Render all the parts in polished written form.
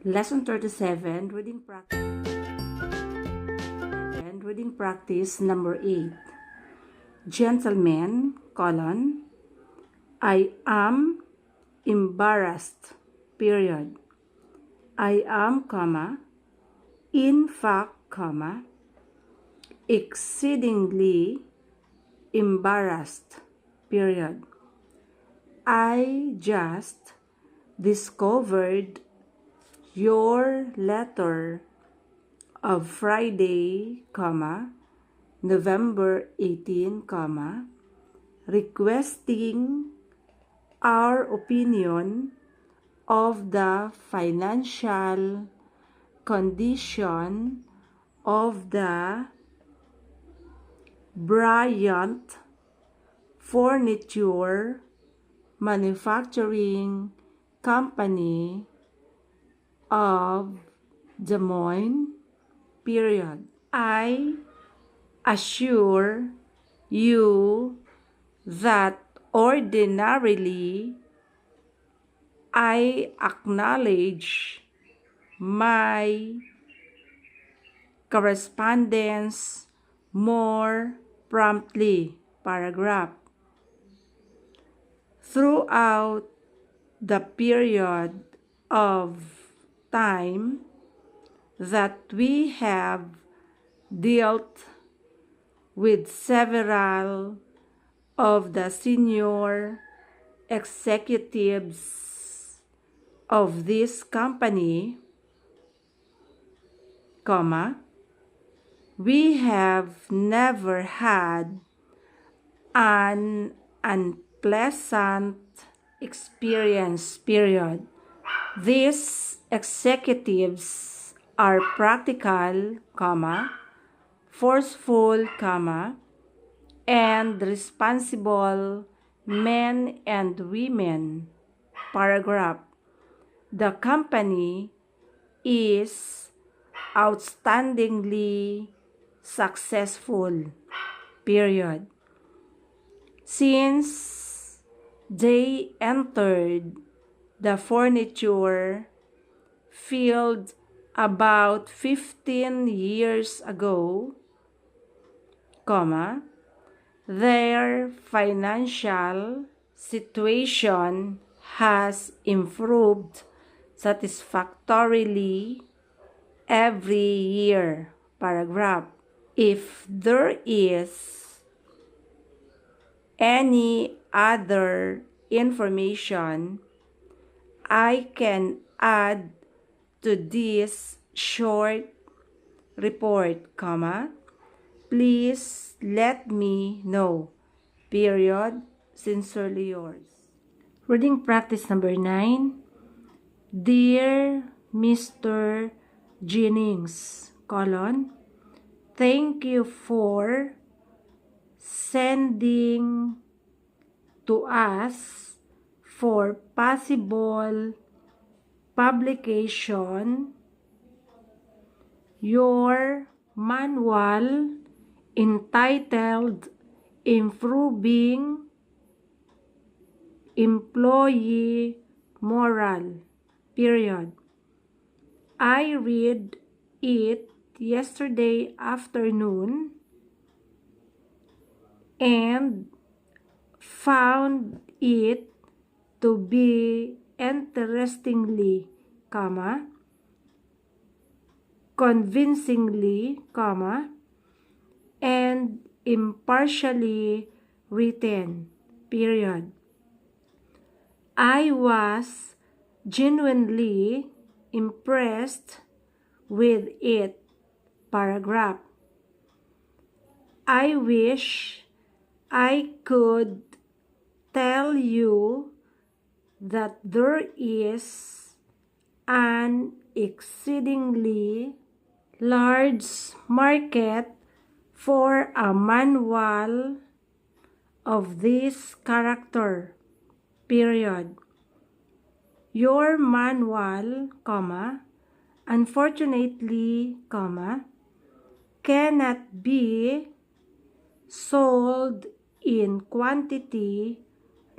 Lesson 37, reading practice number 8. Gentlemen, I am embarrassed, period. I am, in fact, exceedingly embarrassed, period. I just discovered your letter of Friday, November 18, requesting our opinion of the financial condition of the Bryant Furniture Manufacturing Company of Des Moines, period. I assure you that ordinarily I acknowledge my correspondence more promptly, paragraph. Throughout the period of time that we have dealt with several of the senior executives of this company, we have never had an unpleasant experience, period. These executives are practical, forceful, and responsible men and women, paragraph. The company is outstandingly successful, period. Since they entered the furniture field about 15 years ago, their financial situation has improved satisfactorily every year, paragraph. If there is any other information I can add to this short report, please let me know, period. Sincerely yours. Reading practice number 9. Dear Mr. Jennings, thank you for sending to us for possible publication your manual entitled Improving Employee Morale, period. I read it yesterday afternoon and found it to be interestingly, convincingly, and impartially written, period. I was genuinely impressed with it, paragraph. I wish I could tell you that there is an exceedingly large market for a manual of this character, period. Your manual, unfortunately, cannot be sold in quantity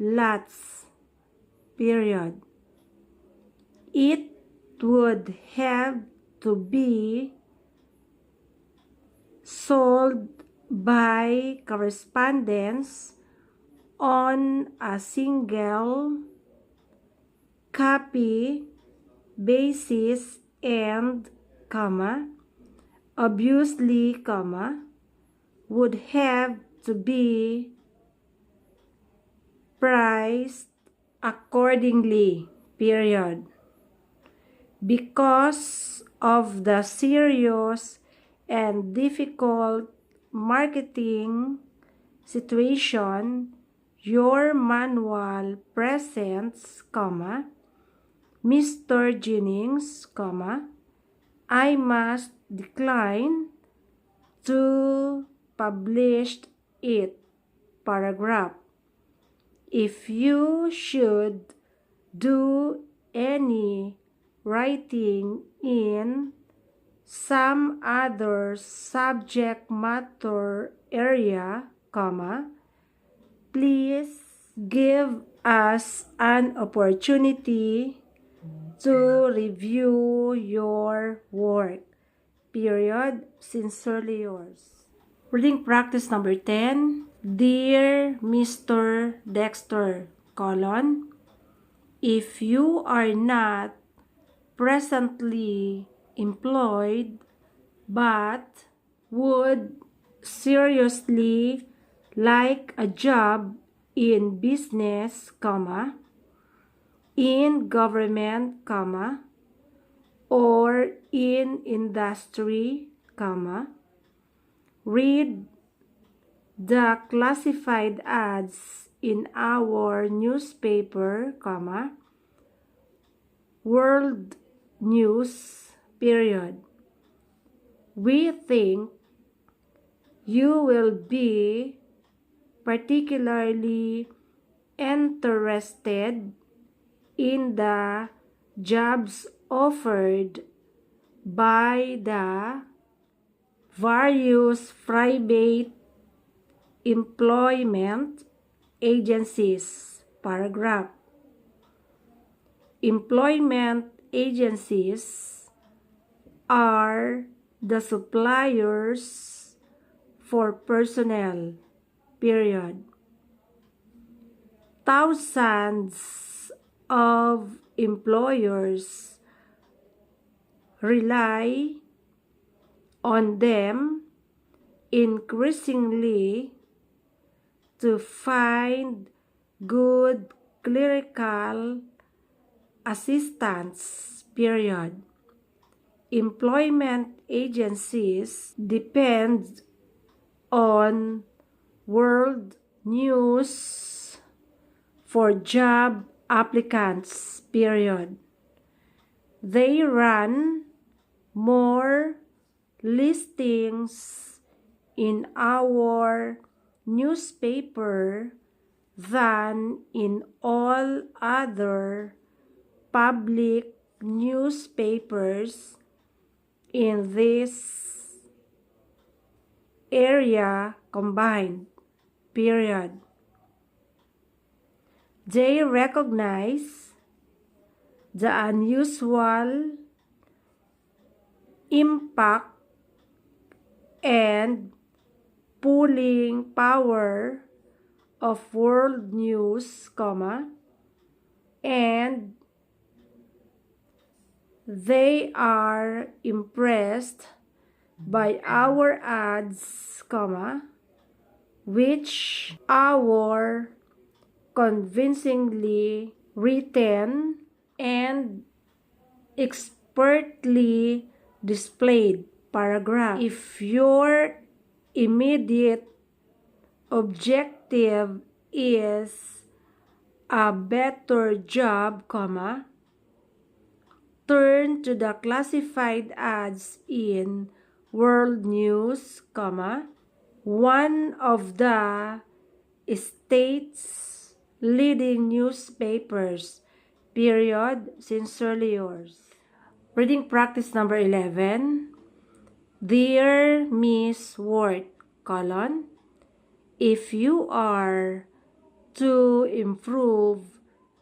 lots, period. It would have to be sold by correspondence on a single copy basis and, obviously, would have to be priced accordingly, period. Because of the serious and difficult marketing situation your manual presents, Mr. Jennings, I must decline to publish it, paragraph. If you should do any writing in some other subject matter area, please give us an opportunity to review your work, period. Sincerely yours. Reading practice number 10. Dear Mr. Dexter, if you are not presently employed but would seriously like a job in business, in government, or in industry, read the classified ads in our newspaper, World News, period. We think you will be particularly interested in the jobs offered by the various private employment agencies, paragraph. Employment agencies are the suppliers for personnel, period. Thousands of employers rely on them increasingly to find good clerical assistants, period. Employment agencies depend on world news for job applicants, period. They run more listings in our newspaper than in all other public newspapers in this area combined, period. They recognize the unusual impact and pulling power of world news, and they are impressed by our ads, which our convincingly written and expertly displayed, paragraph. If your immediate objective is a better job, turn to the classified ads in World News, one of the state's leading newspapers, period. Sincerely yours. Reading practice number 11. Dear Miss Ward, if you are to improve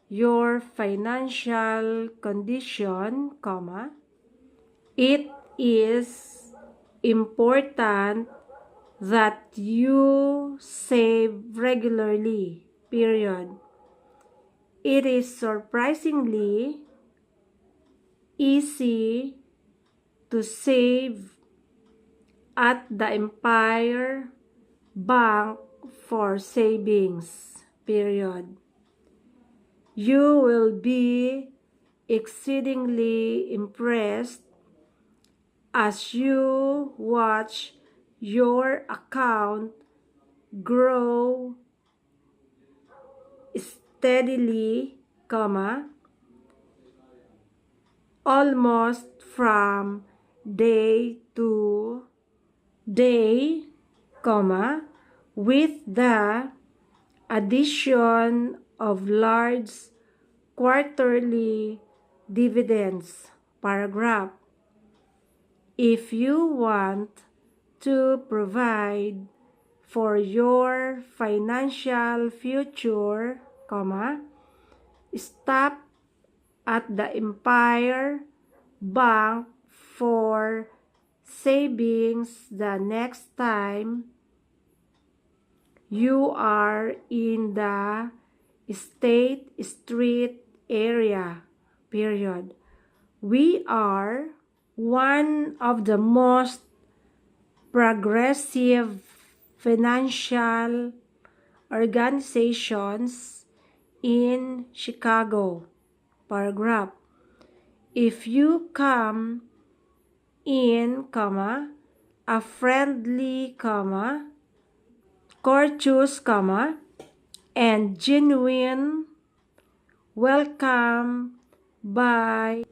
your financial condition, comma, it is important that you save regularly, period. It is surprisingly easy to save at the Empire Bank for savings, period. You will be exceedingly impressed as you watch your account grow steadily, comma, almost from day to day, comma, with the addition of large quarterly dividends, paragraph. If you want to provide for your financial future, comma, stop at the Empire Bank for savings the next time you are in the State Street area, period. We are one of the most progressive financial organizations in Chicago, paragraph. If you come in, comma, a friendly, comma, courteous, comma, and genuine welcome by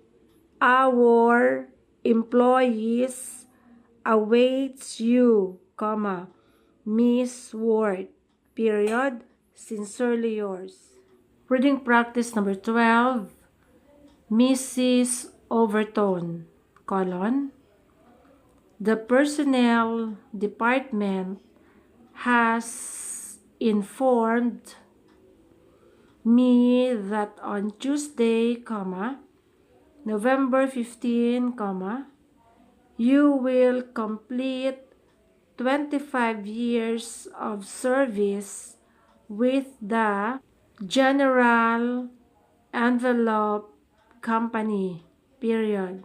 our employees awaits you, comma, Miss Ward, period. Sincerely yours. Reading practice number 12. Mrs. Overton, colon. The personnel department has informed me that on Tuesday, comma, November 15, comma, you will complete 25 years of service with the General Envelope Company, period.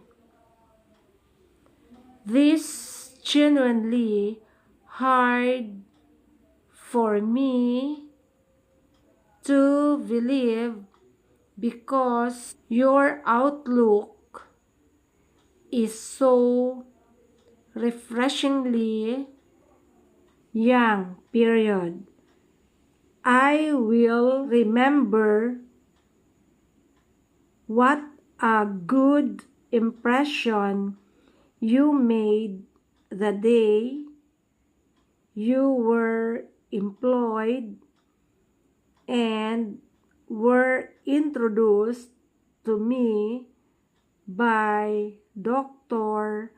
This genuinely hard for me to believe because your outlook is so refreshingly young, period. I will remember what a good impression you made the day you were employed and were introduced to me by Dr.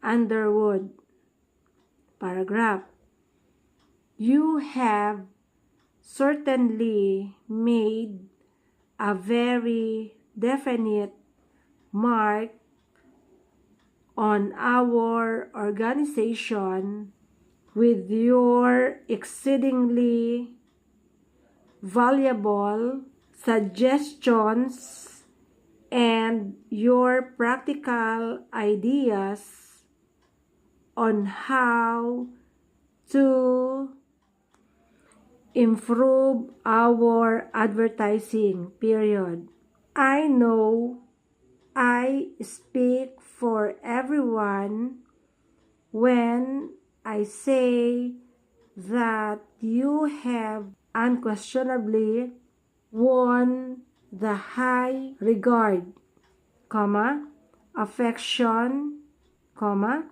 Underwood, paragraph. You have certainly made a very definite mark on our organization with your exceedingly valuable suggestions and your practical ideas on how to improve our advertising, period. I know I speak for everyone when I say that you have unquestionably won the high regard, comma, affection, comma,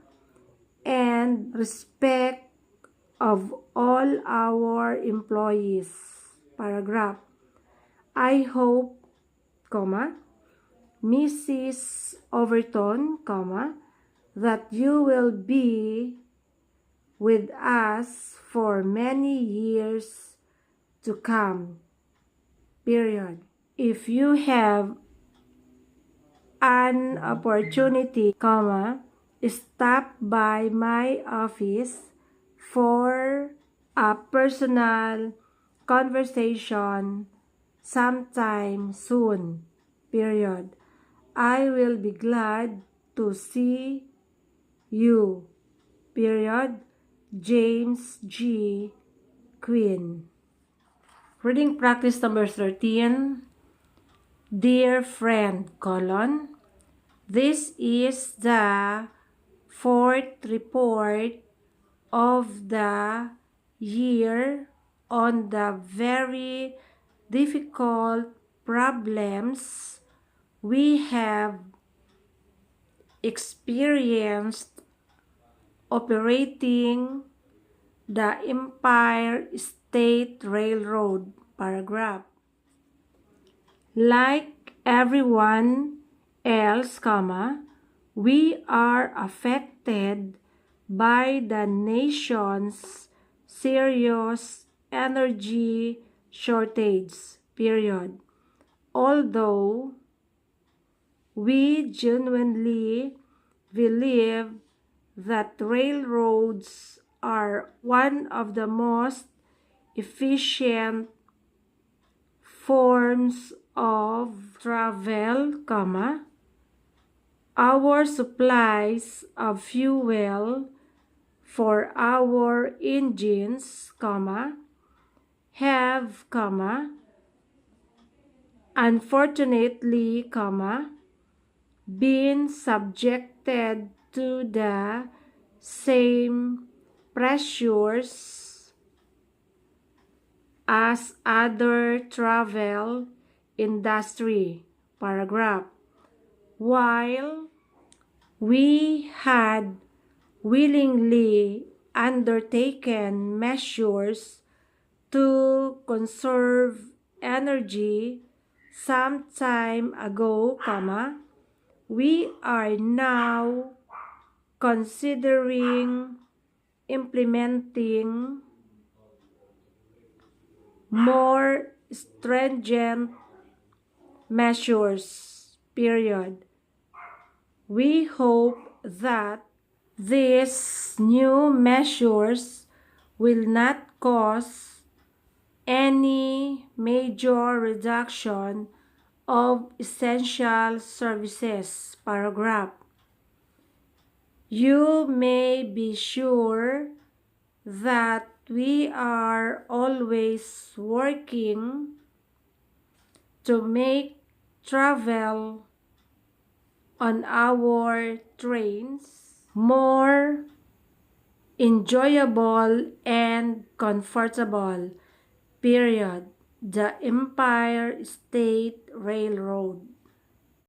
and respect of all our employees, paragraph. I hope, comma, Mrs. Overton, comma, that you will be with us for many years to come, period. if you have an opportunity, stop by my office for a personal conversation sometime soon, period. I will be glad to see you, period. James G. Quinn. Reading practice number 13. Dear friend, this is the fourth report of the year on the very difficult problems we have experienced operating the Empire State Railroad, paragraph. Like everyone else, we are affected by the nation's serious energy shortage, period. Although we genuinely believe that railroads are one of the most efficient forms of travel, our supplies of fuel for our engines, have, unfortunately, been subjected to the same pressures as other travel industry, paragraph. While we had willingly undertaken measures to conserve energy some time ago, we are now considering implementing more stringent measures, period. We hope that these new measures will not cause any major reduction of essential services, paragraph. You may be sure that we are always working to make travel on our trains more enjoyable and comfortable, period. The Empire State Railroad.